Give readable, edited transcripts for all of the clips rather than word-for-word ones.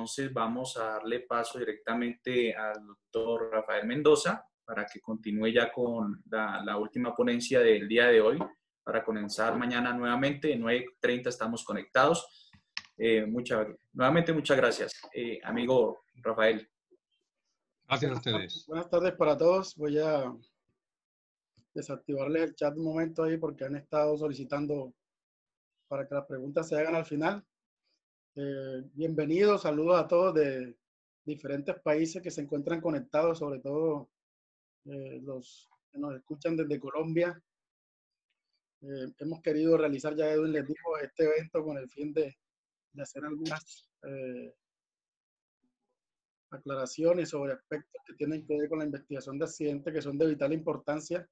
entonces vamos a darle paso directamente al doctor Rafael Mendoza para que continúe ya con la última ponencia del día de hoy, para comenzar mañana nuevamente. 9:30 estamos conectados. Nuevamente muchas gracias, amigo Rafael. Gracias a ustedes. Buenas tardes para todos. Voy a desactivarles el chat un momento ahí porque han estado solicitando para que las preguntas se hagan al final. Bienvenidos, saludos a todos de diferentes países que se encuentran conectados, sobre todo los que nos escuchan desde Colombia. Hemos querido realizar, ya Edwin les dijo, este evento con el fin de hacer algunas aclaraciones sobre aspectos que tienen que ver con la investigación de accidentes que son de vital importancia.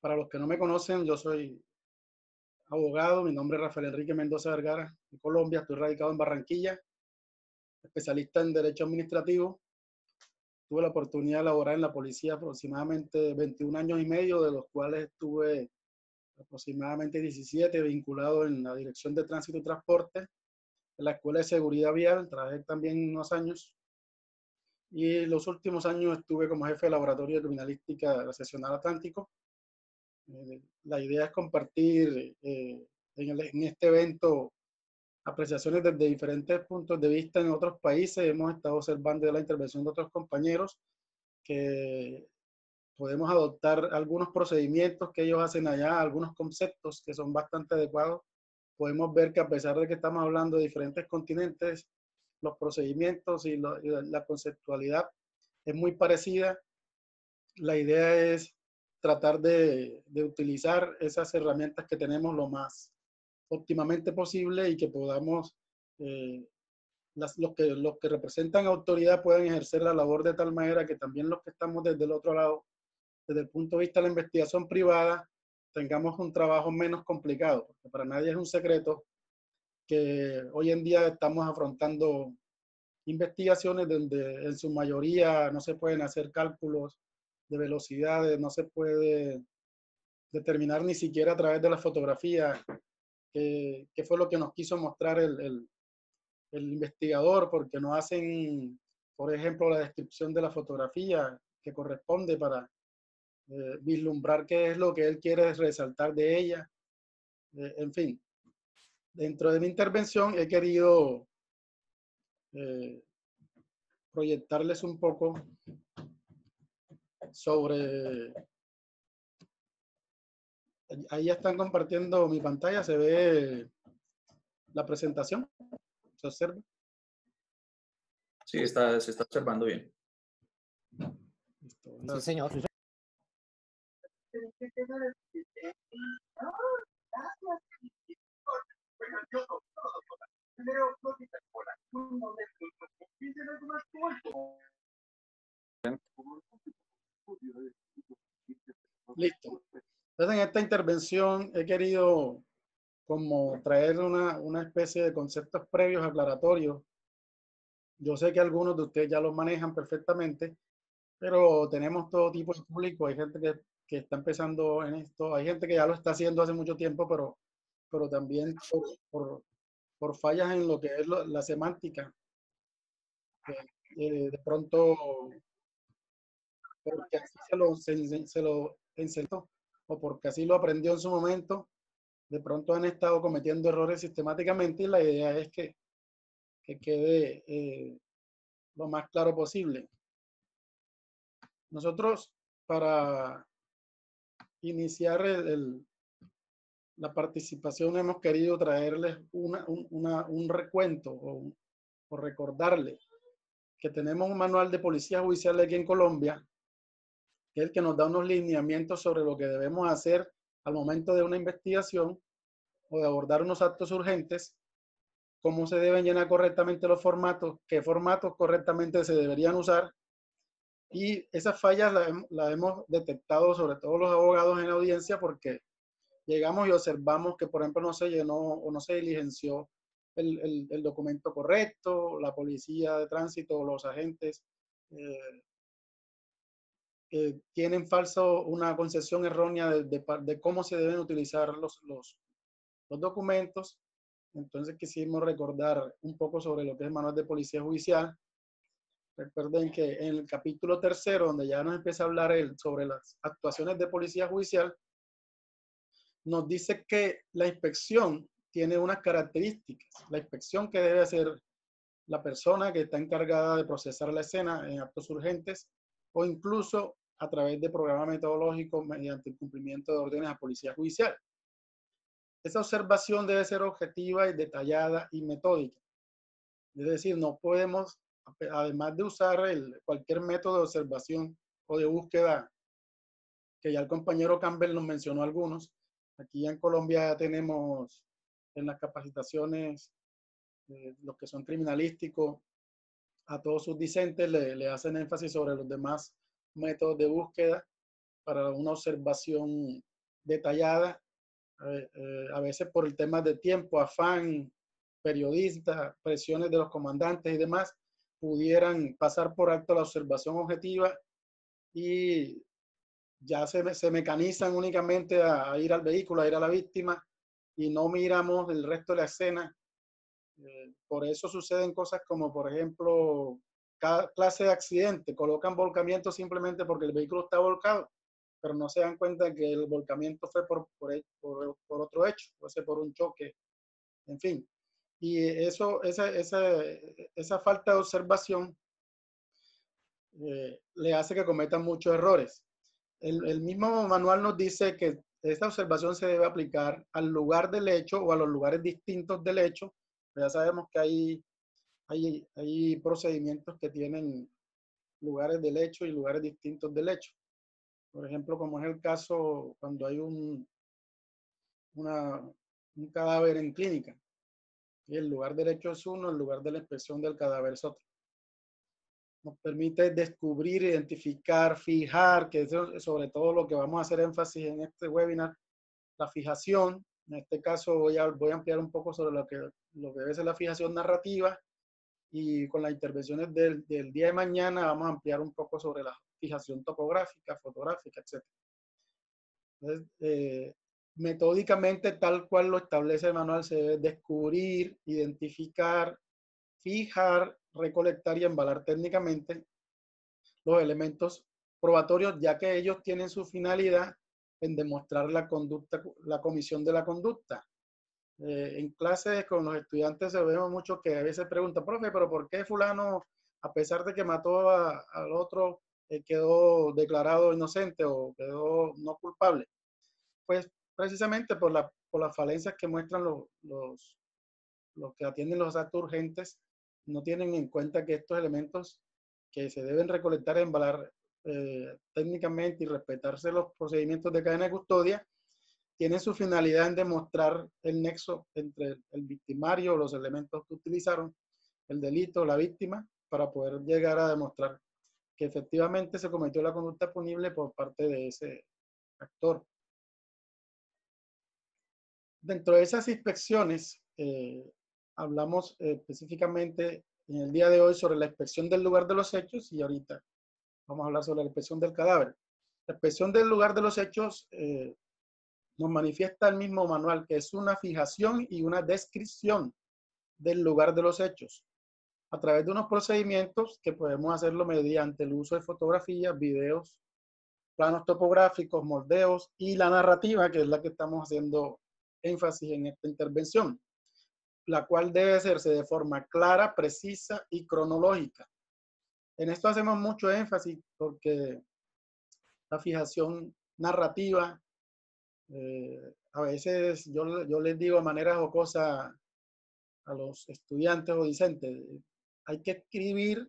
Para los que no me conocen, yo soy abogado, mi nombre es Rafael Enrique Mendoza Vergara, de Colombia, estoy radicado en Barranquilla, especialista en Derecho Administrativo. Tuve la oportunidad de laborar en la policía aproximadamente 21 años y medio, de los cuales estuve aproximadamente 17 vinculado en la Dirección de Tránsito y Transporte, en la Escuela de Seguridad Vial, trabajé también unos años, y los últimos años estuve como jefe de laboratorio de criminalística de la Seccional Atlántico. La idea es compartir en este evento apreciaciones desde diferentes puntos de vista en otros países. Hemos estado observando la intervención de otros compañeros que podemos adoptar algunos procedimientos que ellos hacen allá, algunos conceptos que son bastante adecuados. Podemos ver que a pesar de que estamos hablando de diferentes continentes, los procedimientos y la conceptualidad es muy parecida. La idea es tratar de utilizar esas herramientas que tenemos lo más óptimamente posible y que podamos, los que representan autoridad puedan ejercer la labor de tal manera que también los que estamos desde el otro lado, desde el punto de vista de la investigación privada, tengamos un trabajo menos complicado, porque para nadie es un secreto que hoy en día estamos afrontando investigaciones donde en su mayoría no se pueden hacer cálculos de velocidades, no se puede determinar ni siquiera a través de la fotografía qué fue lo que nos quiso mostrar el investigador, porque no hacen, por ejemplo, la descripción de la fotografía que corresponde para vislumbrar qué es lo que él quiere resaltar de ella. En fin, dentro de mi intervención he querido proyectarles un poco sobre... Ahí ya están compartiendo mi pantalla, se ve la presentación, se observa. Sí, se está observando bien. Listo. Sí, señor. Listo. Entonces, en esta intervención he querido como traer una especie de conceptos previos aclaratorios. Yo sé que algunos de ustedes ya los manejan perfectamente, pero tenemos todo tipo de público. Hay gente que está empezando en esto, hay gente que ya lo está haciendo hace mucho tiempo, pero también por fallas en lo que es la semántica. De pronto, porque así se lo enseñó o porque así lo aprendió en su momento, de pronto han estado cometiendo errores sistemáticamente y la idea es que quede lo más claro posible. Nosotros, para iniciar la participación, hemos querido traerles un recuento o recordarles que tenemos un manual de policía judicial aquí en Colombia, que es el que nos da unos lineamientos sobre lo que debemos hacer al momento de una investigación o de abordar unos actos urgentes, cómo se deben llenar correctamente los formatos, qué formatos correctamente se deberían usar. Y esas fallas las hemos detectado sobre todo los abogados en la audiencia porque llegamos y observamos que, por ejemplo, no se llenó o no se diligenció el documento correcto, la policía de tránsito o los agentes tienen una concepción errónea de cómo se deben utilizar los documentos. Entonces quisimos recordar un poco sobre lo que es el manual de policía judicial. Recuerden que en el capítulo 3, donde ya nos empieza a hablar sobre las actuaciones de policía judicial, nos dice que la inspección tiene unas características. La inspección que debe hacer la persona que está encargada de procesar la escena en actos urgentes o incluso a través de programas metodológicos mediante el cumplimiento de órdenes a policía judicial. Esa observación debe ser objetiva y detallada y metódica. Es decir, no podemos, además de usar cualquier método de observación o de búsqueda, que ya el compañero Campbell nos mencionó algunos, aquí en Colombia tenemos en las capacitaciones, los que son criminalísticos, a todos sus discentes le hacen énfasis sobre los demás métodos de búsqueda para una observación detallada, a veces por el tema de tiempo, afán, periodistas, presiones de los comandantes y demás, pudieran pasar por alto la observación objetiva y ya se mecanizan únicamente a ir al vehículo, a ir a la víctima y no miramos el resto de la escena. Por eso suceden cosas como, por ejemplo, cada clase de accidente, colocan volcamiento simplemente porque el vehículo está volcado, pero no se dan cuenta que el volcamiento fue por otro hecho, o sea, por un choque, en fin. Y esa falta de observación le hace que cometan muchos errores. El mismo manual nos dice que esta observación se debe aplicar al lugar del hecho o a los lugares distintos del hecho. Ya sabemos que hay procedimientos que tienen lugares del hecho y lugares distintos del hecho. Por ejemplo, como es el caso cuando hay un cadáver en clínica. Y el lugar del hecho es uno, el lugar de la inspección del cadáver es otro. Nos permite descubrir, identificar, fijar, que es sobre todo lo que vamos a hacer énfasis en este webinar, la fijación. En este caso voy a ampliar un poco sobre lo que debe ser la fijación narrativa, y con las intervenciones del día de mañana vamos a ampliar un poco sobre la fijación topográfica, fotográfica, etc. Entonces, metódicamente, tal cual lo establece el manual, se debe descubrir, identificar, fijar, recolectar y embalar técnicamente los elementos probatorios, ya que ellos tienen su finalidad en demostrar la conducta, la comisión de la conducta. En clases con los estudiantes se vemos mucho que a veces preguntan, profe, pero ¿por qué fulano, a pesar de que mató al otro, quedó declarado inocente o quedó no culpable? Pues precisamente por las falencias que muestran los que atienden los actos urgentes, no tienen en cuenta que estos elementos que se deben recolectar y embalar técnicamente y respetarse los procedimientos de cadena de custodia, tienen su finalidad en demostrar el nexo entre el victimario, los elementos que utilizaron, el delito, la víctima, para poder llegar a demostrar que efectivamente se cometió la conducta punible por parte de ese actor. Dentro de esas inspecciones, hablamos específicamente en el día de hoy sobre la inspección del lugar de los hechos, y ahorita vamos a hablar sobre la inspección del cadáver. La inspección del lugar de los hechos nos manifiesta el mismo manual, que es una fijación y una descripción del lugar de los hechos a través de unos procedimientos que podemos hacerlo mediante el uso de fotografías, videos, planos topográficos, moldeos y la narrativa, que es la que estamos haciendo énfasis en esta intervención, la cual debe hacerse de forma clara, precisa y cronológica. En esto hacemos mucho énfasis porque la fijación narrativa, a veces yo les digo de manera jocosa a los estudiantes o discentes, hay que escribir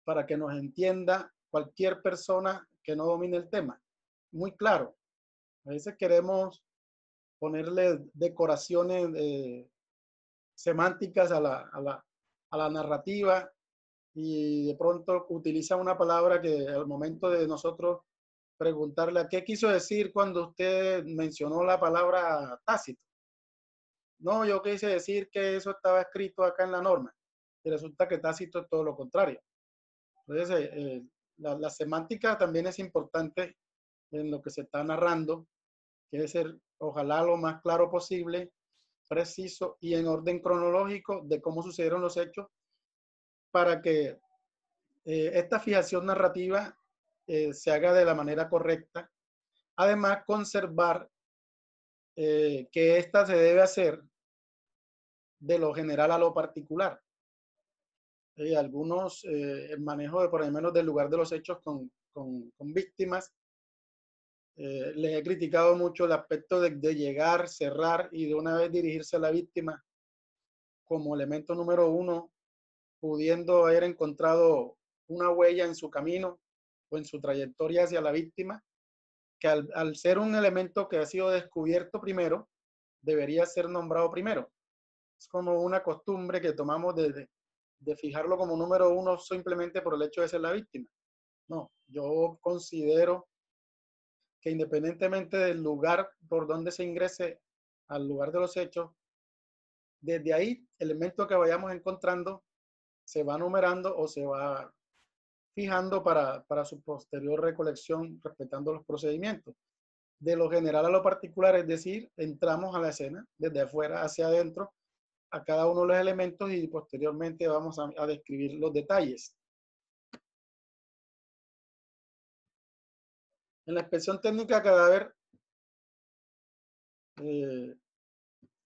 para que nos entienda cualquier persona que no domine el tema. Muy claro. A veces queremos ponerle decoraciones semánticas a la narrativa, y de pronto utiliza una palabra que al momento de nosotros preguntarle a qué quiso decir cuando usted mencionó la palabra tácito. No, yo quise decir que eso estaba escrito acá en la norma. Y resulta que tácito es todo lo contrario. Entonces, la semántica también es importante en lo que se está narrando. Quiere ser, ojalá, lo más claro posible preciso y en orden cronológico de cómo sucedieron los hechos para que esta fijación narrativa se haga de la manera correcta. Además, conservar que esta se debe hacer de lo general a lo particular. El manejo de, por lo menos, del lugar de los hechos con víctimas. Les he criticado mucho el aspecto de llegar, cerrar y de una vez dirigirse a la víctima como elemento número uno, pudiendo haber encontrado una huella en su camino o en su trayectoria hacia la víctima, que al ser un elemento que ha sido descubierto primero, debería ser nombrado primero. Es como una costumbre que tomamos de fijarlo como número uno simplemente por el hecho de ser la víctima. No, yo considero que independientemente del lugar por donde se ingrese al lugar de los hechos, desde ahí, elemento que vayamos encontrando se va numerando o se va fijando para su posterior recolección, respetando los procedimientos. De lo general a lo particular, es decir, entramos a la escena desde afuera hacia adentro a cada uno de los elementos y posteriormente vamos a describir los detalles. En la inspección técnica de cadáver,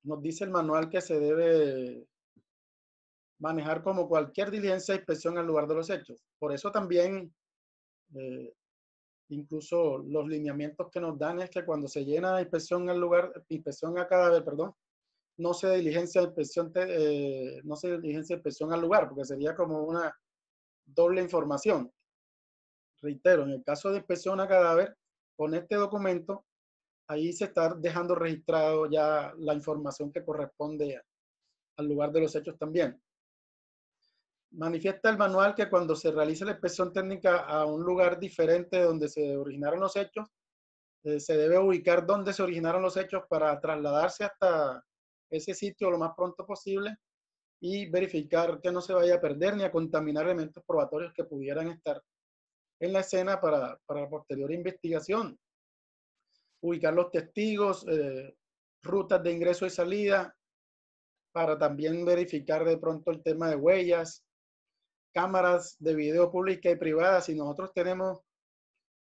nos dice el manual que se debe manejar como cualquier diligencia de inspección al lugar de los hechos. Por eso también, incluso los lineamientos que nos dan es que cuando se llena la inspección al lugar, inspección a cadáver, perdón, no se diligencia inspección, no se diligencia inspección al lugar, porque sería como una doble información. Reitero, en el caso de inspección a cadáver, con este documento, ahí se está dejando registrado ya la información que corresponde al lugar de los hechos también. Manifiesta el manual que cuando se realice la inspección técnica a un lugar diferente de donde se originaron los hechos, se debe ubicar dónde se originaron los hechos para trasladarse hasta ese sitio lo más pronto posible y verificar que no se vaya a perder ni a contaminar elementos probatorios que pudieran estar en la escena para la posterior investigación. Ubicar los testigos, rutas de ingreso y salida, para también verificar de pronto el tema de huellas, cámaras de video públicas y privadas. Si nosotros tenemos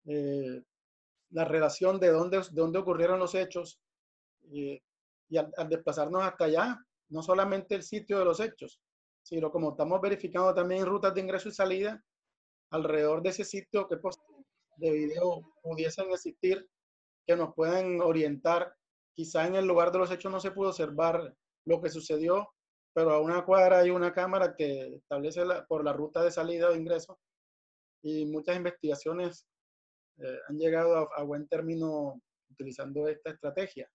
la relación de dónde ocurrieron los hechos y al desplazarnos hasta allá, no solamente el sitio de los hechos, sino como estamos verificando también rutas de ingreso y salida, alrededor de ese sitio que de video pudiesen existir que nos puedan orientar. Quizá en el lugar de los hechos no se pudo observar lo que sucedió, pero a una cuadra hay una cámara que establece por la ruta de salida o ingreso, y muchas investigaciones han llegado a buen término utilizando esta estrategia.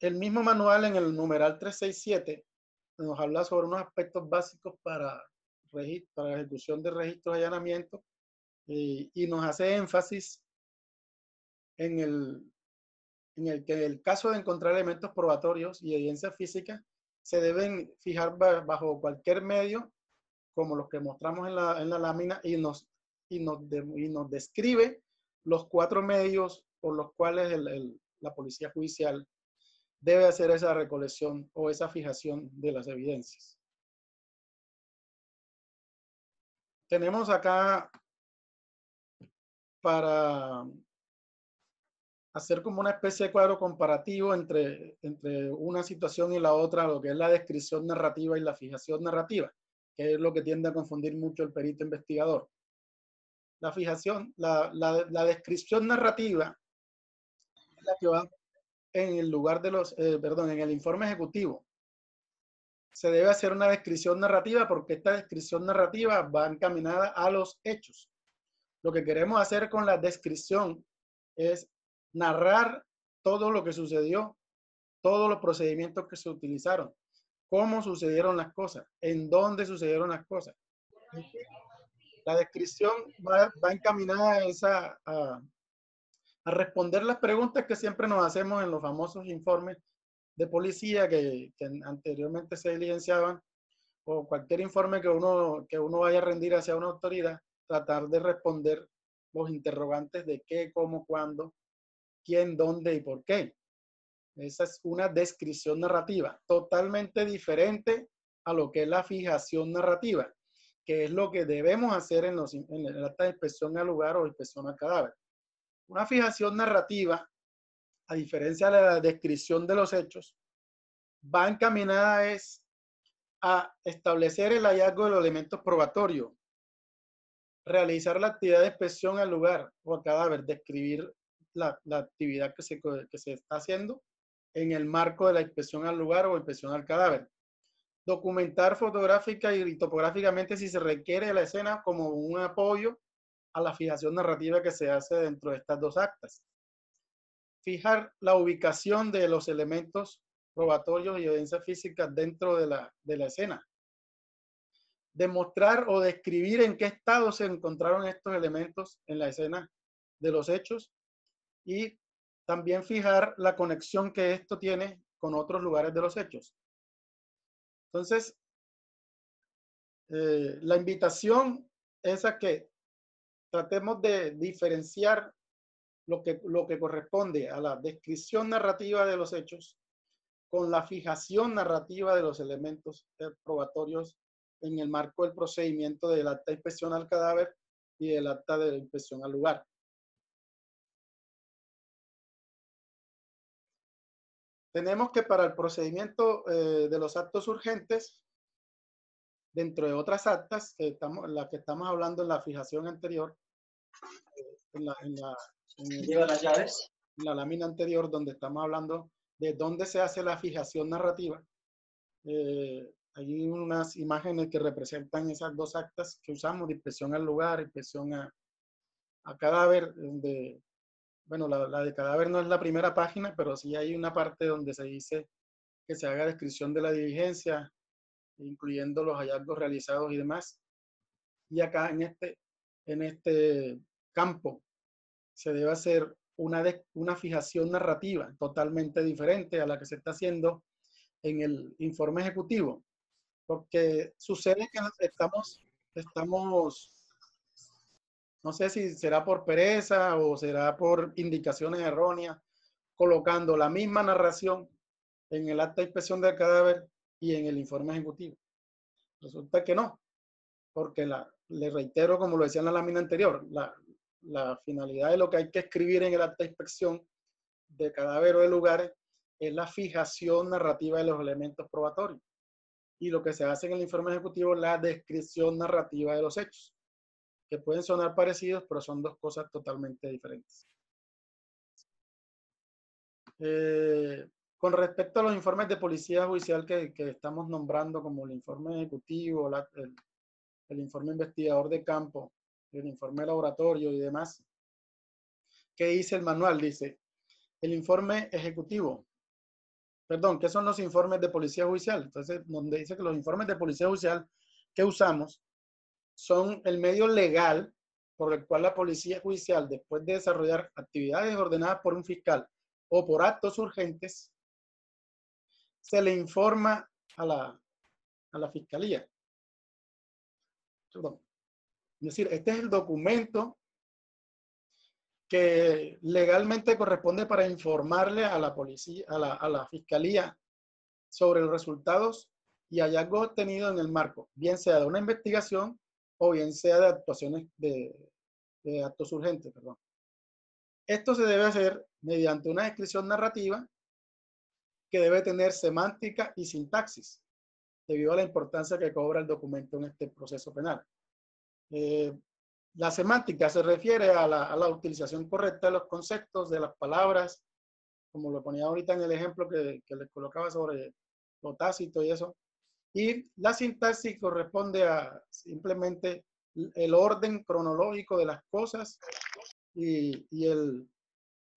El mismo manual en el numeral 367 nos habla sobre unos aspectos básicos para la ejecución de registros de allanamiento y nos hace énfasis en que el caso de encontrar elementos probatorios y evidencia física se deben fijar bajo cualquier medio, como los que mostramos en la lámina, y nos describe los 4 medios por los cuales la policía judicial debe hacer esa recolección o esa fijación de las evidencias. Tenemos acá, para hacer como una especie de cuadro comparativo entre una situación y la otra, lo que es la descripción narrativa y la fijación narrativa, que es lo que tiende a confundir mucho el perito investigador. La fijación, la descripción narrativa es la que va en el lugar de los, en el informe ejecutivo. Se debe hacer una descripción narrativa porque esta descripción narrativa va encaminada a los hechos. Lo que queremos hacer con la descripción es narrar todo lo que sucedió, todos los procedimientos que se utilizaron, cómo sucedieron las cosas, en dónde sucedieron las cosas. La descripción va encaminada a responder las preguntas que siempre nos hacemos en los famosos informes de policía que anteriormente se diligenciaban, o cualquier informe que uno vaya a rendir hacia una autoridad, tratar de responder los interrogantes de qué, cómo, cuándo, quién, dónde y por qué. Esa es una descripción narrativa, totalmente diferente a lo que es la fijación narrativa, que es lo que debemos hacer en el acta de inspección al lugar o inspección al cadáver. Una fijación narrativa, a diferencia de la descripción de los hechos, va encaminada a establecer el hallazgo de los elementos probatorios, realizar la actividad de inspección al lugar o al cadáver, describir la actividad que se está haciendo en el marco de la inspección al lugar o inspección al cadáver. Documentar fotográfica y topográficamente si se requiere la escena como un apoyo a la fijación narrativa que se hace dentro de estas dos actas. Fijar la ubicación de los elementos probatorios y evidencias físicas dentro de la escena. Demostrar o describir en qué estado se encontraron estos elementos en la escena de los hechos y también fijar la conexión que esto tiene con otros lugares de los hechos. Entonces, la invitación es a que tratemos de diferenciar lo que corresponde a la descripción narrativa de los hechos con la fijación narrativa de los elementos probatorios en el marco del procedimiento del acta de inspección al cadáver y del acta de inspección al lugar. Tenemos que para el procedimiento de los actos urgentes, dentro de otras actas, las que estamos hablando en la fijación anterior, en la lámina anterior, donde estamos hablando de dónde se hace la fijación narrativa. Hay unas imágenes que representan esas dos actas que usamos, de inspección al lugar, inspección a cadáver, donde, bueno, la de cadáver no es la primera página, pero sí hay una parte donde se dice que se haga descripción de la diligencia, incluyendo los hallazgos realizados y demás. Y acá en este campo se debe hacer una fijación narrativa totalmente diferente a la que se está haciendo en el informe ejecutivo, porque sucede que estamos, no sé si será por pereza o será por indicaciones erróneas, colocando la misma narración en el acta de inspección del cadáver y en el informe ejecutivo. Resulta que no, porque le reitero, como lo decía en la lámina anterior, la finalidad de lo que hay que escribir en el acta de inspección de cadáver o de lugares es la fijación narrativa de los elementos probatorios. Y lo que se hace en el informe ejecutivo es la descripción narrativa de los hechos, que pueden sonar parecidos, pero son dos cosas totalmente diferentes. Con respecto a los informes de policía judicial que estamos nombrando como el informe ejecutivo, el informe investigador de campo, el informe laboratorio y demás, ¿qué dice el manual? Dice, el informe ejecutivo, perdón, ¿qué son los informes de policía judicial? Entonces, donde dice que los informes de policía judicial que usamos son el medio legal por el cual la policía judicial, después de desarrollar actividades ordenadas por un fiscal o por actos urgentes, se le informa a la fiscalía. Perdón. Es decir, este es el documento que legalmente corresponde para informarle a la policía, a la fiscalía sobre los resultados y hallazgos obtenidos en el marco, bien sea de una investigación o bien sea de actuaciones de actos urgentes, perdón. Esto se debe hacer mediante una descripción narrativa que debe tener semántica y sintaxis, debido a la importancia que cobra el documento en este proceso penal. La semántica se refiere a la utilización correcta de los conceptos, de las palabras, como lo ponía ahorita en el ejemplo que les colocaba sobre lo tácito y eso. Y la sintaxis corresponde a simplemente el orden cronológico de las cosas y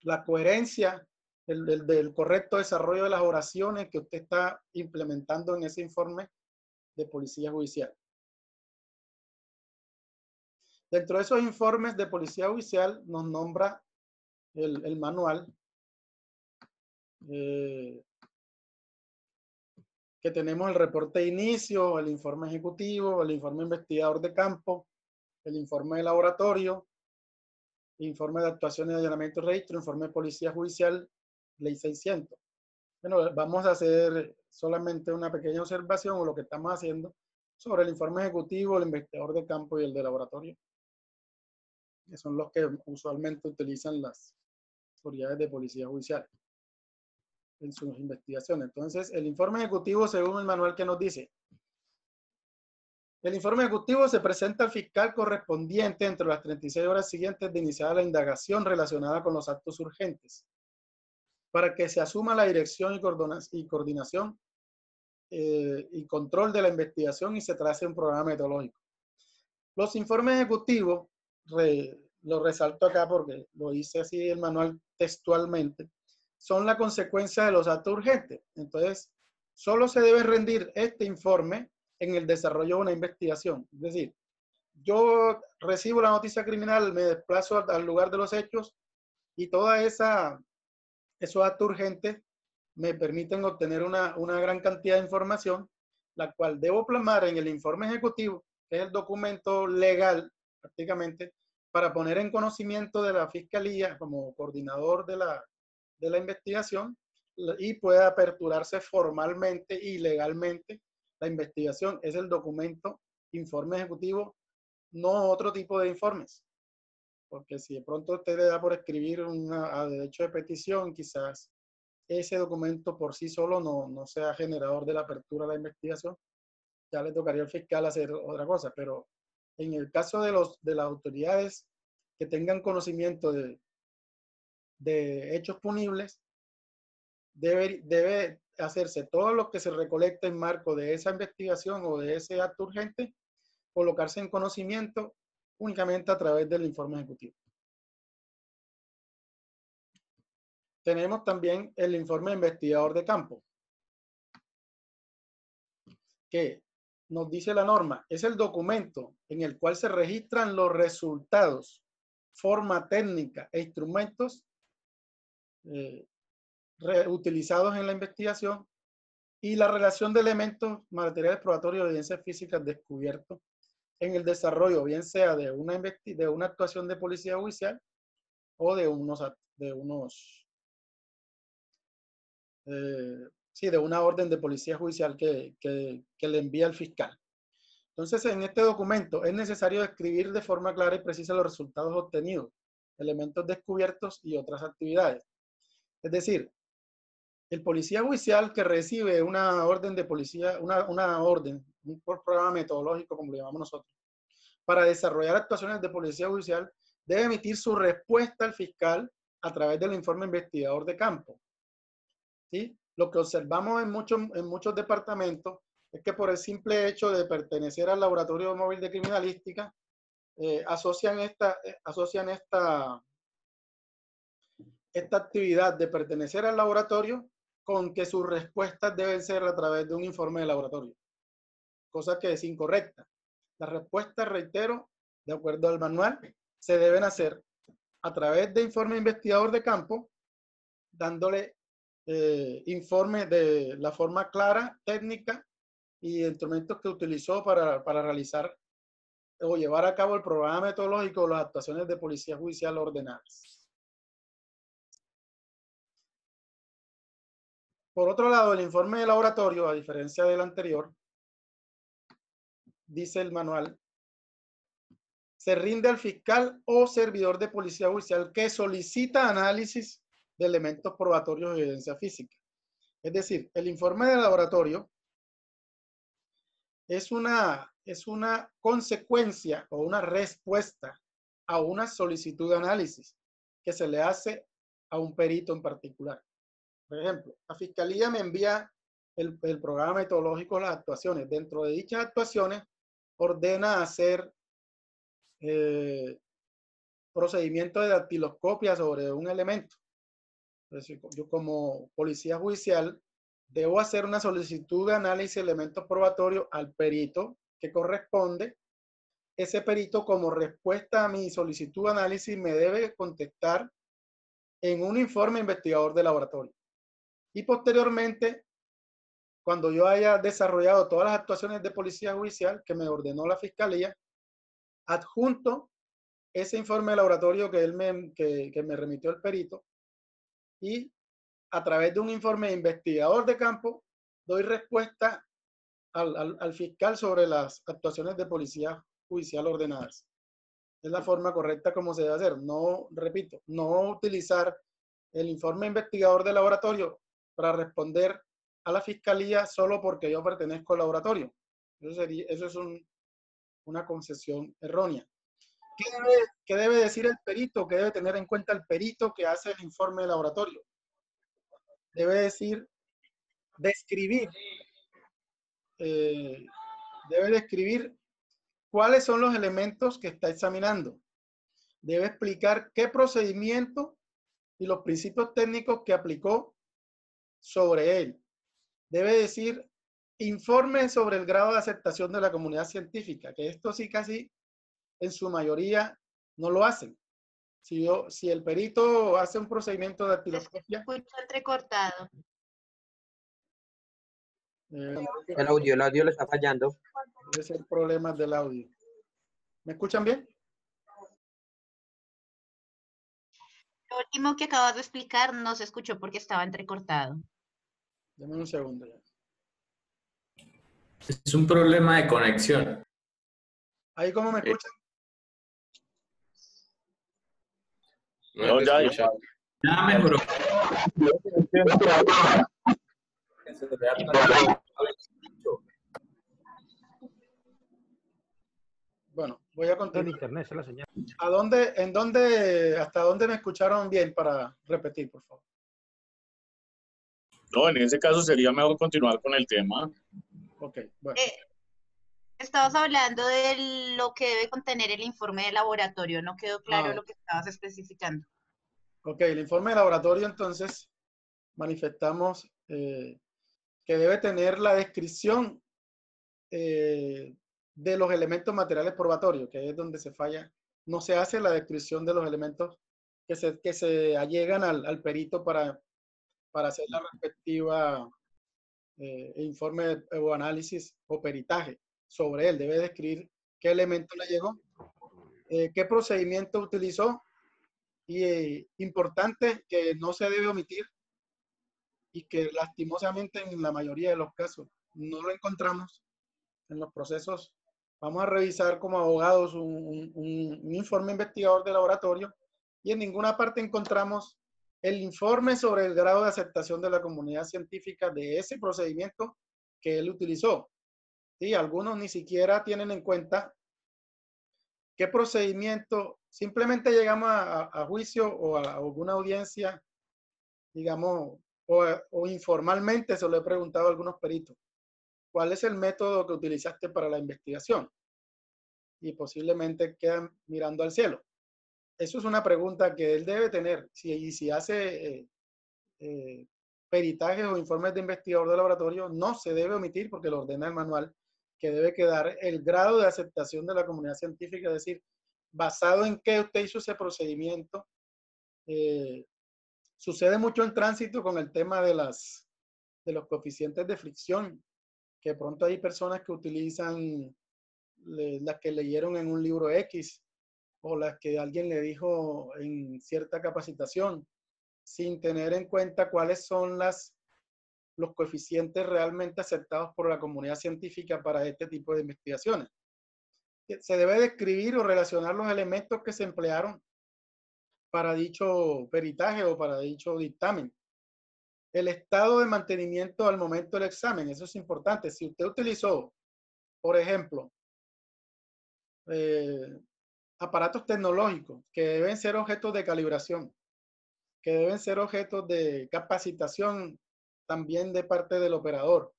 la coherencia del correcto desarrollo de las oraciones que usted está implementando en ese informe de policía judicial. Dentro de esos informes de policía judicial nos nombra el manual que tenemos el reporte de inicio, el informe ejecutivo, el informe investigador de campo, el informe de laboratorio, informe de actuaciones de allanamiento y registro, informe de policía judicial, ley 600. Bueno, vamos a hacer solamente una pequeña observación o lo que estamos haciendo sobre el informe ejecutivo, el investigador de campo y el de laboratorio, que son los que usualmente utilizan las autoridades de policía judicial en sus investigaciones. Entonces, el informe ejecutivo, según el manual que nos dice, el informe ejecutivo se presenta al fiscal correspondiente entre las 36 horas siguientes de iniciada la indagación relacionada con los actos urgentes, para que se asuma la dirección y coordinación y control de la investigación y se trace un programa metodológico. Los informes ejecutivos, lo resalto acá porque lo dice así el manual textualmente, son la consecuencia de los actos urgentes. Entonces, solo se debe rendir este informe en el desarrollo de una investigación. Es decir, yo recibo la noticia criminal, me desplazo al lugar de los hechos y toda esos actos urgentes me permiten obtener una gran cantidad de información, la cual debo plasmar en el informe ejecutivo, que es el documento legal prácticamente, para poner en conocimiento de la Fiscalía como coordinador de la investigación y pueda aperturarse formalmente y legalmente la investigación. Es el documento informe ejecutivo, no otro tipo de informes. Porque si de pronto usted le da por escribir a derecho de petición, quizás ese documento por sí solo no sea generador de la apertura de la investigación, ya le tocaría al fiscal hacer otra cosa. Pero en el caso de las autoridades que tengan conocimiento de hechos punibles, debe hacerse todo lo que se recolecte en marco de esa investigación o de ese acto urgente, colocarse en conocimiento únicamente a través del informe ejecutivo. Tenemos también el informe de investigador de campo, que nos dice la norma, es el documento en el cual se registran los resultados, forma técnica e instrumentos utilizados en la investigación y la relación de elementos materiales probatorios y evidencias físicas descubiertos en el desarrollo, bien sea de una actuación de policía judicial o de una orden de policía judicial que le envía el fiscal. Entonces, en este documento es necesario describir de forma clara y precisa los resultados obtenidos, elementos descubiertos y otras actividades. Es decir, el policía judicial que recibe una orden de policía, una orden, un programa metodológico, como lo llamamos nosotros, para desarrollar actuaciones de policía judicial, debe emitir su respuesta al fiscal a través del informe investigador de campo. ¿Sí? Lo que observamos en muchos departamentos es que por el simple hecho de pertenecer al Laboratorio Móvil de Criminalística, asocian esta actividad de pertenecer al laboratorio con que sus respuestas deben ser a través de un informe de laboratorio, cosa que es incorrecta. Las respuestas, reitero, de acuerdo al manual, se deben hacer a través de informe investigador de campo, dándole informe de la forma clara, técnica y instrumentos que utilizó para realizar o llevar a cabo el programa metodológico o las actuaciones de policía judicial ordenadas. Por otro lado, el informe de laboratorio, a diferencia del anterior, dice el manual, se rinde al fiscal o servidor de policía judicial que solicita análisis de elementos probatorios y evidencia física. Es decir, el informe de laboratorio es una consecuencia o una respuesta a una solicitud de análisis que se le hace a un perito en particular. Por ejemplo, la fiscalía me envía el programa metodológico de las actuaciones. Dentro de dichas actuaciones, ordena hacer procedimiento de dactiloscopia sobre un elemento. Entonces, yo como policía judicial debo hacer una solicitud de análisis de elementos probatorios al perito que corresponde. Ese perito, como respuesta a mi solicitud de análisis, me debe contestar en un informe investigador de laboratorio. Y posteriormente, cuando yo haya desarrollado todas las actuaciones de policía judicial que me ordenó la fiscalía, adjunto ese informe de laboratorio que me remitió el perito y a través de un informe de investigador de campo, doy respuesta al fiscal sobre las actuaciones de policía judicial ordenadas. Es la forma correcta como se debe hacer. No, repito, no utilizar el informe investigador de laboratorio para responder a la fiscalía solo porque yo pertenezco al laboratorio. Eso es una concesión errónea. ¿Qué debe decir el perito? ¿Qué debe tener en cuenta el perito que hace el informe de laboratorio? Debe describir cuáles son los elementos que está examinando. Debe explicar qué procedimiento y los principios técnicos que aplicó sobre él. Debe decir informe sobre el grado de aceptación de la comunidad científica, que esto sí casi en su mayoría no lo hacen. Si el perito hace un procedimiento de dactiloscopia. Escucho entrecortado. El audio le está fallando. Debe ser problemas del audio. ¿Me escuchan bien? Lo último que acabas de explicar no se escuchó porque estaba entrecortado. Dame un segundo ya. Es un problema de conexión. ¿Ahí cómo me escuchan? No, ya mejoró. Bueno, voy a continuar. El internet, es la señal. ¿Hasta dónde me escucharon bien para repetir, por favor? No, en ese caso sería mejor continuar con el tema. Ok, bueno. Estabas hablando de lo que debe contener el informe de laboratorio. No quedó claro lo que estabas especificando. Ok, el informe de laboratorio, entonces, manifestamos que debe tener la descripción de los elementos materiales probatorios, que es donde se falla. No se hace la descripción de los elementos que se allegan al perito para hacer la respectiva informe o análisis o peritaje sobre él. Debe describir qué elemento le llegó, qué procedimiento utilizó, y importante que no se debe omitir y que lastimosamente en la mayoría de los casos no lo encontramos en los procesos. Vamos a revisar como abogados un informe investigador de laboratorio y en ninguna parte encontramos el informe sobre el grado de aceptación de la comunidad científica de ese procedimiento que él utilizó. Y algunos ni siquiera tienen en cuenta qué procedimiento. Simplemente llegamos a juicio o a alguna audiencia, digamos, o informalmente se lo he preguntado a algunos peritos. ¿Cuál es el método que utilizaste para la investigación? Y posiblemente quedan mirando al cielo. Eso es una pregunta que él debe tener. Si hace peritajes o informes de investigador de laboratorio, no se debe omitir porque lo ordena el manual, que debe quedar el grado de aceptación de la comunidad científica, es decir, basado en qué usted hizo ese procedimiento. Sucede mucho en tránsito con el tema de los coeficientes de fricción, que de pronto hay personas que utilizan las que leyeron en un libro X o las que alguien le dijo en cierta capacitación, sin tener en cuenta cuáles son los coeficientes realmente aceptados por la comunidad científica para este tipo de investigaciones. Se debe describir o relacionar los elementos que se emplearon para dicho peritaje o para dicho dictamen. El estado de mantenimiento al momento del examen, eso es importante. Si usted utilizó, por ejemplo, aparatos tecnológicos que deben ser objetos de calibración, que deben ser objetos de capacitación también de parte del operador,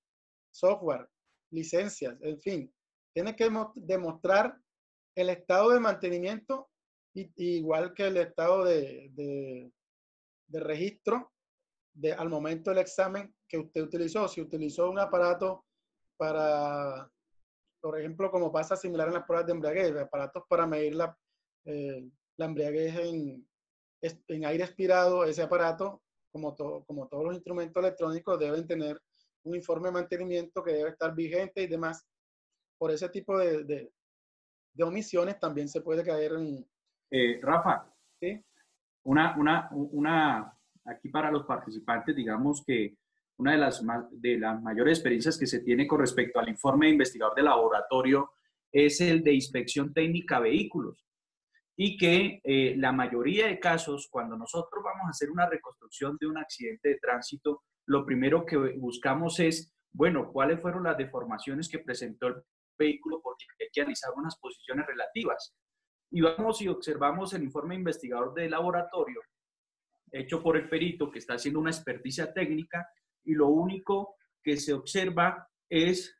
software, licencias, en fin, tiene que demostrar el estado de mantenimiento igual que el estado de registro al momento del examen que usted utilizó. Si utilizó un aparato para, por ejemplo, como pasa similar en las pruebas de embriaguez, aparatos para medir la embriaguez en aire expirado, ese aparato, como todos los instrumentos electrónicos, deben tener un informe de mantenimiento que debe estar vigente y demás. Por ese tipo de omisiones también se puede caer en... Rafa, ¿sí? una aquí para los participantes, digamos que una de las mayores experiencias que se tiene con respecto al informe de investigador de laboratorio es el de inspección técnica vehículos. Y que la mayoría de casos, cuando nosotros vamos a hacer una reconstrucción de un accidente de tránsito, lo primero que buscamos es, bueno, ¿cuáles fueron las deformaciones que presentó el vehículo? Porque hay que analizar unas posiciones relativas. Y vamos y observamos el informe investigador de laboratorio, hecho por el perito que está haciendo una experticia técnica, y lo único que se observa es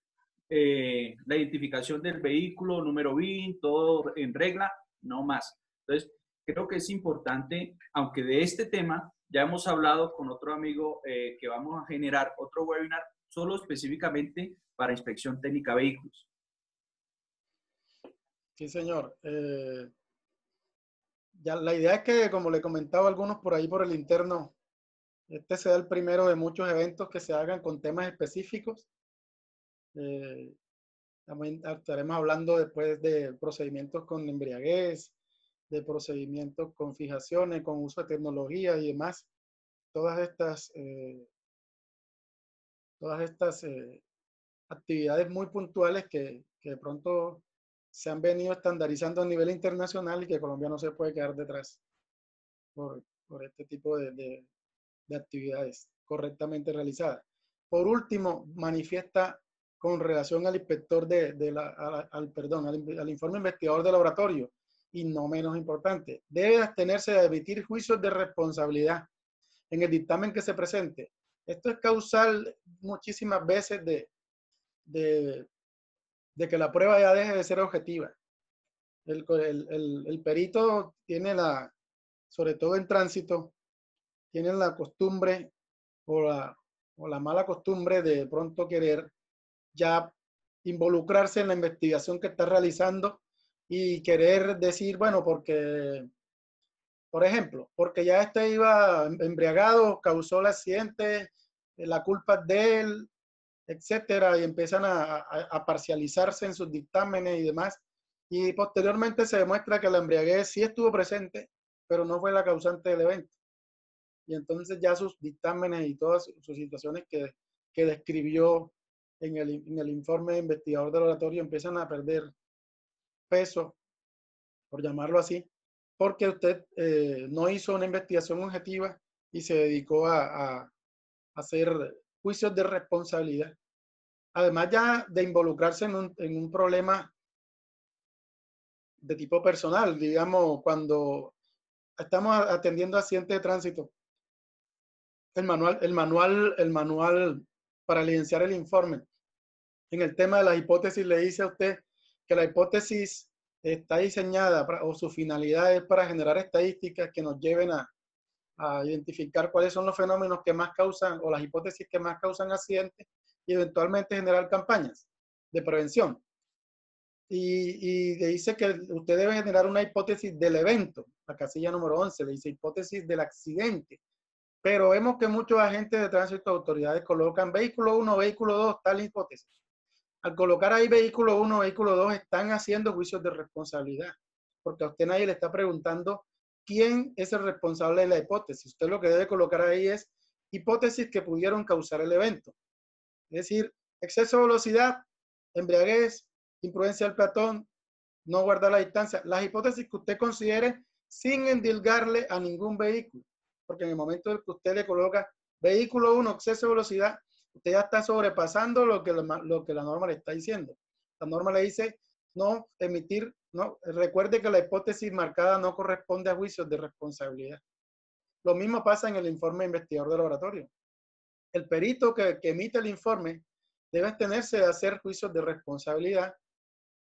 la identificación del vehículo, número BIN, todo en regla, no más. Entonces, creo que es importante, aunque de este tema ya hemos hablado con otro amigo que vamos a generar otro webinar solo específicamente para inspección técnica de vehículos. Sí, señor. Ya la idea es que, como le comentaba a algunos por ahí por el interno, este sea el primero de muchos eventos que se hagan con temas específicos. También estaremos hablando después de procedimientos con embriaguez, de procedimientos con fijaciones, con uso de tecnología y demás. Todas estas actividades muy puntuales que de pronto se han venido estandarizando a nivel internacional y que Colombia no se puede quedar detrás por este tipo de actividades correctamente realizadas. Por último, manifiesta con relación al inspector al informe investigador de laboratorio, y no menos importante, debe abstenerse de emitir juicios de responsabilidad en el dictamen que se presente. Esto es causal muchísimas veces de que la prueba ya deje de ser objetiva. El perito tiene sobre todo en tránsito, tiene la costumbre o la mala costumbre de pronto querer ya involucrarse en la investigación que está realizando y querer decir, bueno, porque, por ejemplo, porque ya este iba embriagado, causó el accidente, la culpa es de él, etcétera, y empiezan a parcializarse en sus dictámenes y demás, y posteriormente se demuestra que la embriaguez sí estuvo presente, pero no fue la causante del evento. Y entonces ya sus dictámenes y todas sus situaciones que describió en el informe de investigador del laboratorio empiezan a perder peso, por llamarlo así, porque usted no hizo una investigación objetiva y se dedicó a hacer juicios de responsabilidad. Además ya de involucrarse en un problema de tipo personal, digamos, cuando estamos atendiendo accidentes de tránsito, el manual para evidenciar el informe. En el tema de la hipótesis le dice a usted que la hipótesis está diseñada o su finalidad es para generar estadísticas que nos lleven a identificar cuáles son los fenómenos que más causan o las hipótesis que más causan accidentes y eventualmente generar campañas de prevención. Y le dice que usted debe generar una hipótesis del evento. La casilla número 11 le dice hipótesis del accidente. Pero vemos que muchos agentes de tránsito, autoridades, colocan vehículo 1, vehículo 2, tal hipótesis. Al colocar ahí vehículo 1, vehículo 2, están haciendo juicios de responsabilidad. Porque a usted nadie le está preguntando quién es el responsable de la hipótesis. Usted lo que debe colocar ahí es hipótesis que pudieron causar el evento. Es decir, exceso de velocidad, embriaguez, imprudencia del peatón, no guardar la distancia. Las hipótesis que usted considere sin endilgarle a ningún vehículo. Porque en el momento en que usted le coloca vehículo 1, exceso de velocidad, usted ya está sobrepasando lo que la norma le está diciendo. La norma le dice no emitir, no, recuerde que la hipótesis marcada no corresponde a juicios de responsabilidad. Lo mismo pasa en el informe investigador de laboratorio. El perito que emite el informe debe abstenerse de hacer juicios de responsabilidad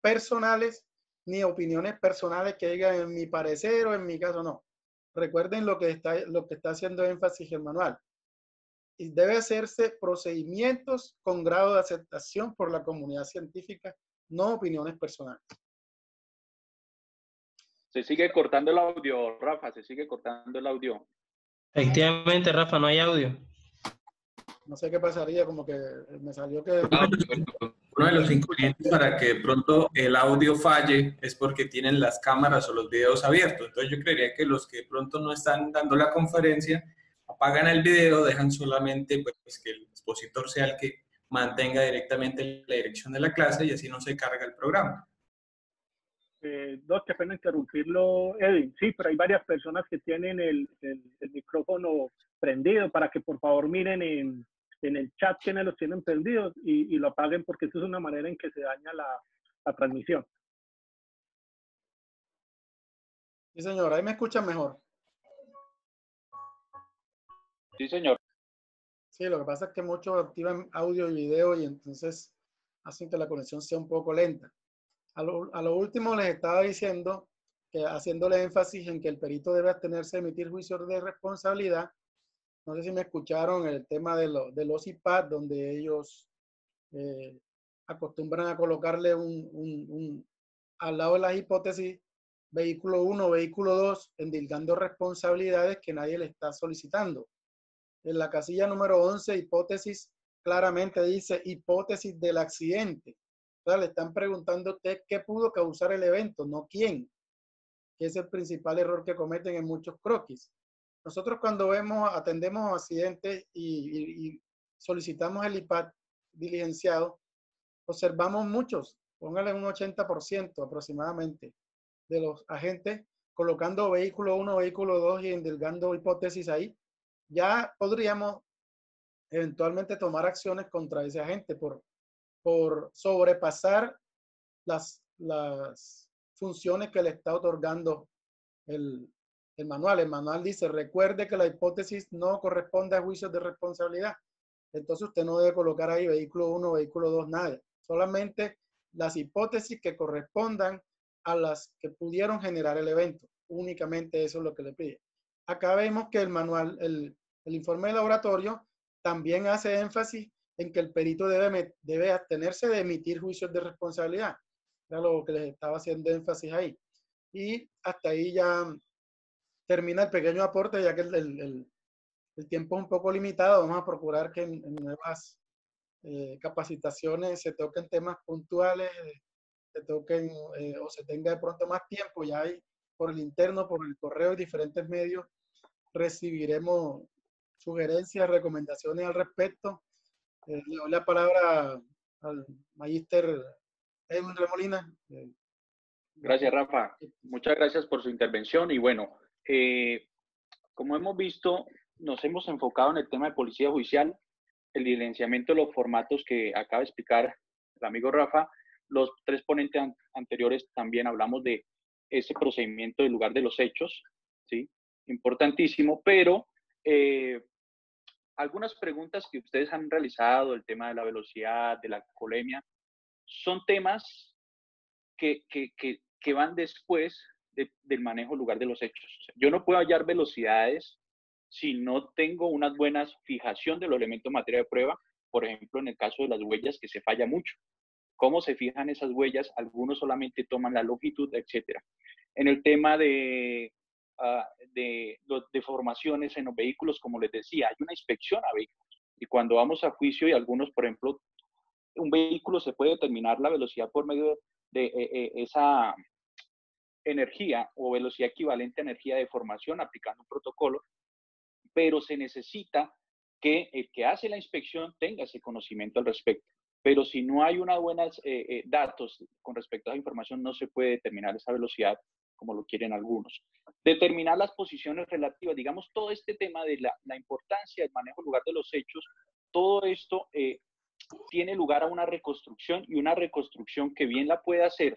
personales ni opiniones personales que digan en mi parecer o en mi caso no. Recuerden lo que está haciendo énfasis el manual. Y debe hacerse procedimientos con grado de aceptación por la comunidad científica, no opiniones personales. Se sigue cortando el audio, Rafa, se sigue cortando el audio. Efectivamente, Rafa, no hay audio. No sé qué pasaría, como que me salió que... Uno de los inconvenientes para que de pronto el audio falle es porque tienen las cámaras o los videos abiertos. Entonces yo creería que los que de pronto no están dando la conferencia apagan el video, dejan solamente pues, que el expositor sea el que mantenga directamente la dirección de la clase y así no se carga el programa. Qué pena interrumpirlo, Edwin. Sí, pero hay varias personas que tienen el micrófono prendido para que por favor miren en el chat quienes los tienen prendidos y lo apaguen porque eso es una manera en que se daña la transmisión. Sí, señor, ahí me escuchan mejor. Sí, señor. Sí, lo que pasa es que muchos activan audio y video y entonces hacen que la conexión sea un poco lenta. A lo último les estaba diciendo que haciéndole énfasis en que el perito debe abstenerse de emitir juicios de responsabilidad. No sé si me escucharon el tema de los IPAD, donde ellos acostumbran a colocarle al lado de las hipótesis vehículo 1, vehículo 2, endilgando responsabilidades que nadie le está solicitando. En la casilla número 11, hipótesis, claramente dice hipótesis del accidente. O sea, le están preguntando a usted qué pudo causar el evento, no quién, que es el principal error que cometen en muchos croquis. Nosotros cuando atendemos accidentes y solicitamos el IPAD diligenciado, observamos muchos, póngale un 80% aproximadamente de los agentes colocando vehículo 1, vehículo 2 y endilgando hipótesis ahí. Ya podríamos eventualmente tomar acciones contra ese agente por sobrepasar las funciones que le está otorgando el manual. El manual dice, recuerde que la hipótesis no corresponde a juicios de responsabilidad. Entonces usted no debe colocar ahí vehículo 1, vehículo 2, nada. Solamente las hipótesis que correspondan a las que pudieron generar el evento. Únicamente eso es lo que le pide. Acá vemos que el manual, el informe de laboratorio también hace énfasis en que el perito debe abstenerse de emitir juicios de responsabilidad. Era lo que les estaba haciendo énfasis ahí. Y hasta ahí ya termina el pequeño aporte, ya que el tiempo es un poco limitado. Vamos a procurar que en nuevas capacitaciones se toquen temas puntuales, se toquen o se tenga de pronto más tiempo. Ya hay por el interno, por el correo y diferentes medios, recibiremos sugerencias, recomendaciones al respecto. Le doy la palabra al magíster Edwin Remolina. Gracias, Rafa. Muchas gracias por su intervención. Y bueno, como hemos visto, nos hemos enfocado en el tema de policía judicial, el diligenciamiento de los formatos que acaba de explicar el amigo Rafa. Los tres ponentes anteriores también hablamos de ese procedimiento del lugar de los hechos, ¿sí? Importantísimo, pero algunas preguntas que ustedes han realizado, el tema de la velocidad, de la alcoholemia, son temas que van después del manejo lugar de los hechos. O sea, yo no puedo hallar velocidades si no tengo una buena fijación de los elementos de materia de prueba, por ejemplo, en el caso de las huellas, que se falla mucho. ¿Cómo se fijan esas huellas? Algunos solamente toman la longitud, etc. En el tema de deformaciones en los vehículos, como les decía, hay una inspección a vehículos. Y cuando vamos a juicio y algunos, por ejemplo, un vehículo se puede determinar la velocidad por medio de esa energía o velocidad equivalente a energía de deformación aplicando un protocolo, pero se necesita que el que hace la inspección tenga ese conocimiento al respecto. Pero si no hay unos buenos datos con respecto a esa información, no se puede determinar esa velocidad como lo quieren algunos. Determinar las posiciones relativas, digamos, todo este tema de la importancia del manejo del lugar de los hechos, todo esto tiene lugar a una reconstrucción y una reconstrucción que bien la puede hacer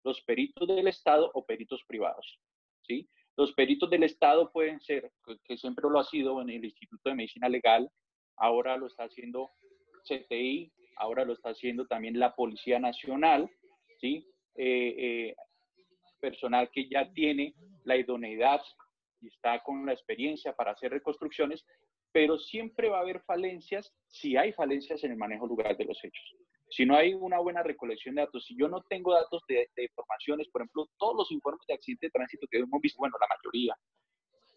los peritos del Estado o peritos privados, ¿sí? Los peritos del Estado pueden ser, que siempre lo ha sido en el Instituto de Medicina Legal, ahora lo está haciendo CTI, ahora lo está haciendo también la Policía Nacional, ¿sí? Personal que ya tiene la idoneidad y está con la experiencia para hacer reconstrucciones, pero siempre va a haber falencias si hay falencias en el manejo lugar de los hechos. Si no hay una buena recolección de datos, si yo no tengo datos de informaciones, por ejemplo, todos los informes de accidente de tránsito que hemos visto, bueno, la mayoría,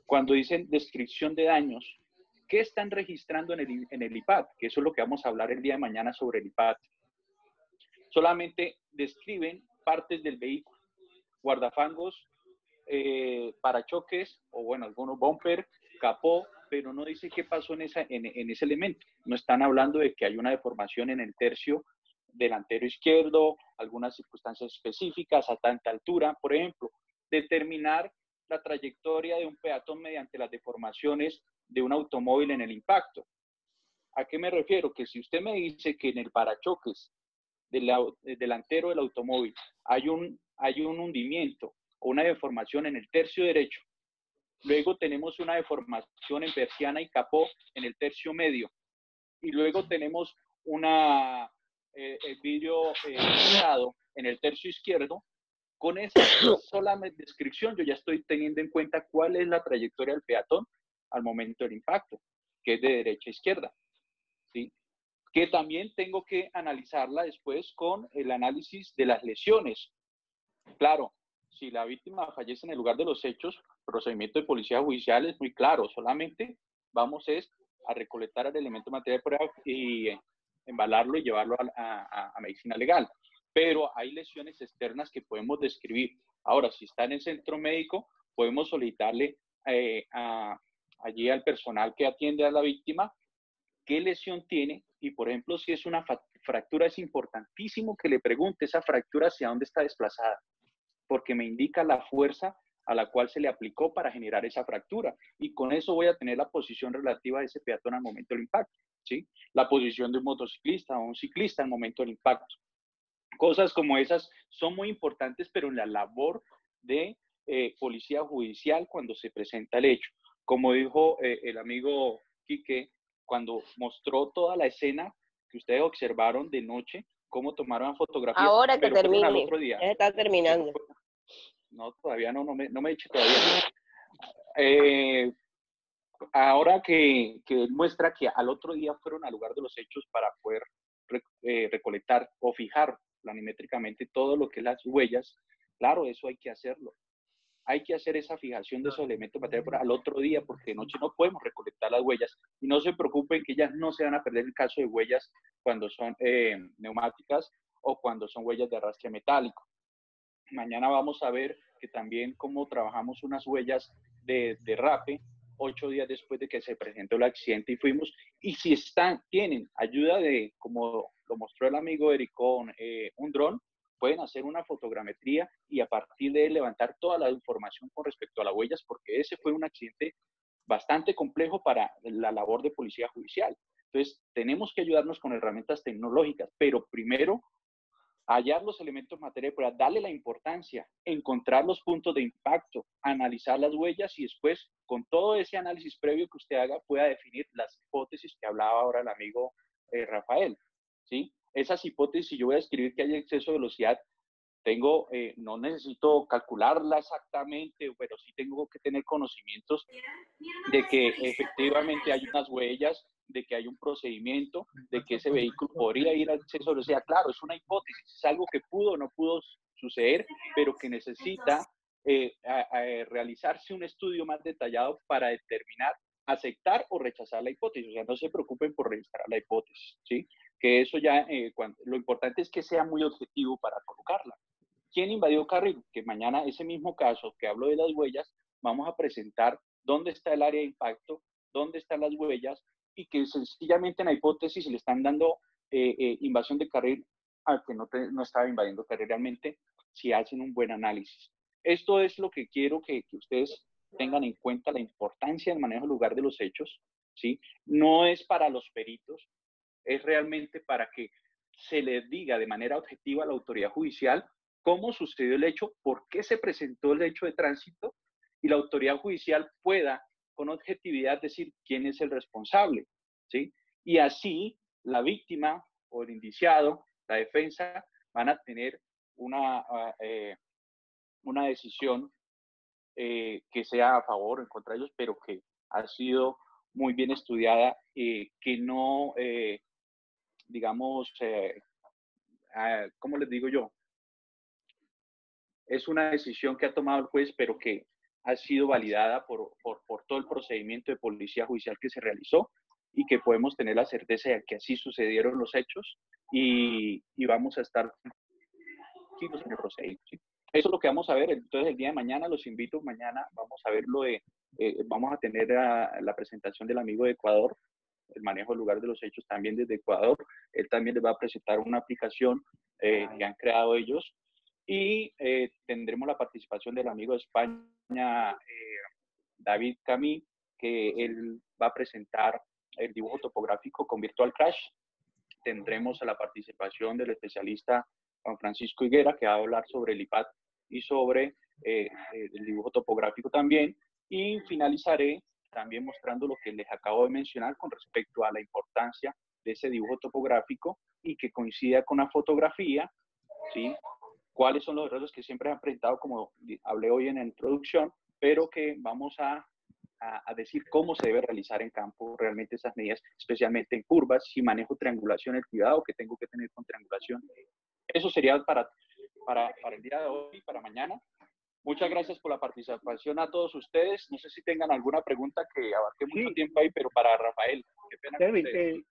cuando dicen descripción de daños, ¿qué están registrando en el IPAD? Que eso es lo que vamos a hablar el día de mañana sobre el IPAD. Solamente describen partes del vehículo, guardafangos, parachoques, o bueno, algunos bumper, capó, pero no dice qué pasó en ese elemento. No están hablando de que hay una deformación en el tercio delantero izquierdo, algunas circunstancias específicas, a tanta altura, por ejemplo, determinar la trayectoria de un peatón mediante las deformaciones de un automóvil en el impacto. ¿A qué me refiero? Que si usted me dice que en el parachoques delantero del automóvil hay un hundimiento o una deformación en el tercio derecho, luego tenemos una deformación en persiana y capó en el tercio medio, y luego tenemos el vidrio cerrado en el tercio izquierdo, con esa sola descripción yo ya estoy teniendo en cuenta cuál es la trayectoria del peatón al momento del impacto, que es de derecha a izquierda, ¿sí? Que también tengo que analizarla después con el análisis de las lesiones. Claro, si la víctima fallece en el lugar de los hechos, el procedimiento de policía judicial es muy claro, solamente vamos a recolectar el elemento material de prueba y embalarlo y llevarlo a medicina legal. Pero hay lesiones externas que podemos describir. Ahora, si está en el centro médico, podemos solicitarle allí al personal que atiende a la víctima qué lesión tiene, y por ejemplo, si es una fractura, es importantísimo que le pregunte esa fractura hacia dónde está desplazada, porque me indica la fuerza a la cual se le aplicó para generar esa fractura, y con eso voy a tener la posición relativa de ese peatón al momento del impacto, ¿sí? La posición de un motociclista o un ciclista al momento del impacto. Cosas como esas son muy importantes, pero en la labor de policía judicial cuando se presenta el hecho. Como dijo el amigo Quique, cuando mostró toda la escena que ustedes observaron de noche, cómo tomaron fotografías. Ahora que pero termine, al otro día. ya está terminando. No, todavía no me he dicho todavía. Ahora que muestra que al otro día fueron al lugar de los hechos para poder recolectar o fijar planimétricamente todo lo que es las huellas, claro, eso hay que hacerlo. Hay que hacer esa fijación de esos elementos materiales al otro día, porque de noche no podemos recolectar las huellas. Y no se preocupen que ellas no se van a perder en caso de huellas cuando son neumáticas o cuando son huellas de arrastre metálico. Mañana vamos a ver que también cómo trabajamos unas huellas de derrape 8 días después de que se presentó el accidente y fuimos. Y si tienen ayuda de, como lo mostró el amigo Ericón, un dron, pueden hacer una fotogrametría y a partir de él levantar toda la información con respecto a las huellas, porque ese fue un accidente bastante complejo para la labor de policía judicial. Entonces, tenemos que ayudarnos con herramientas tecnológicas, pero primero, hallar los elementos materiales, para darle la importancia, encontrar los puntos de impacto, analizar las huellas y después, con todo ese análisis previo que usted haga, pueda definir las hipótesis que hablaba ahora el amigo Rafael, ¿sí? Esas hipótesis, si yo voy a escribir que hay exceso de velocidad, no necesito calcularla exactamente, pero sí tengo que tener conocimientos de que efectivamente hay unas huellas, de que hay un procedimiento, de que ese vehículo podría ir a exceso de velocidad. Claro, es una hipótesis, es algo que pudo o no pudo suceder, pero que necesita realizarse un estudio más detallado para determinar, aceptar o rechazar la hipótesis. O sea, no se preocupen por registrar la hipótesis, ¿sí? Que eso ya, lo importante es que sea muy objetivo para colocarla. ¿Quién invadió carril? Que mañana ese mismo caso que hablo de las huellas, vamos a presentar dónde está el área de impacto, dónde están las huellas, y que sencillamente en la hipótesis le están dando invasión de carril al que no estaba invadiendo carril realmente, si hacen un buen análisis. Esto es lo que quiero que ustedes tengan en cuenta, la importancia del manejo del lugar de los hechos, ¿sí? No es para los peritos, es realmente para que se les diga de manera objetiva a la autoridad judicial cómo sucedió el hecho, por qué se presentó el hecho de tránsito, y la autoridad judicial pueda con objetividad decir quién es el responsable, ¿sí? Y así la víctima o el indiciado, la defensa, van a tener una decisión que sea a favor o en contra de ellos, pero que ha sido muy bien estudiada, que no, digamos, ¿cómo les digo yo? Es una decisión que ha tomado el juez, pero que ha sido validada por todo el procedimiento de policía judicial que se realizó, y que podemos tener la certeza de que así sucedieron los hechos, y vamos a estar tranquilos en el procedimiento, ¿sí? Eso es lo que vamos a ver. Entonces, el día de mañana los invito, mañana vamos a ver lo de Vamos a tener la presentación del amigo de Ecuador, el manejo del lugar de los hechos también desde Ecuador. Él también les va a presentar una aplicación que han creado ellos. Y tendremos la participación del amigo de España, David Camí, que él va a presentar el dibujo topográfico con Virtual Crash. Tendremos a la participación del especialista Juan Francisco Higuera, que va a hablar sobre el IPAD y sobre el dibujo topográfico también. Y finalizaré también mostrando lo que les acabo de mencionar con respecto a la importancia de ese dibujo topográfico y que coincida con la fotografía, ¿sí? Cuáles son los errores que siempre han presentado, como hablé hoy en la introducción, pero que vamos a decir cómo se debe realizar en campo realmente esas medidas, especialmente en curvas, si manejo triangulación, el cuidado que tengo que tener con triangulación. Eso sería para el día de hoy, para mañana. Muchas gracias por la participación a todos ustedes. No sé si tengan alguna pregunta que abarque mucho tiempo ahí, pero para Rafael, qué pena. Kevin,